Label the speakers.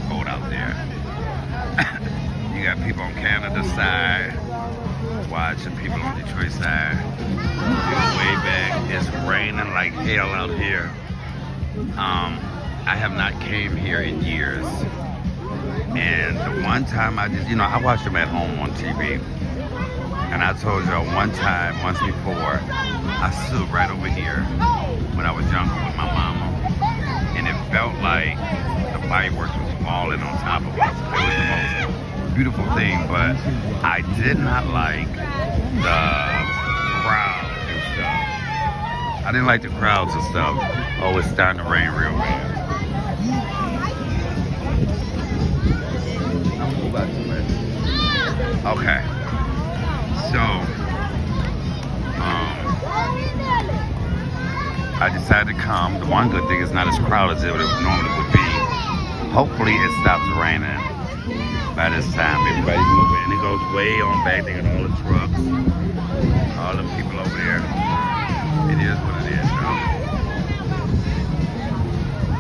Speaker 1: cold out there. You got people on Canada side watching, people on Detroit side. Way back, it's raining like hell out here. I have not came here in years. And the one time I just, I watched them at home on TV. And I told y'all one time, once before, I stood right over here when I was younger with my mama. And it felt like the fireworks was falling on top of us. It was the most beautiful thing, but I did not like the crowd and stuff. I didn't like the crowds and stuff. Oh, it's starting to rain real bad. Okay. So, I decided to come. The one good thing is not as crowded as it normally would be. Hopefully it stops raining by this time. Everybody's moving. And it goes way on back. They got all the trucks.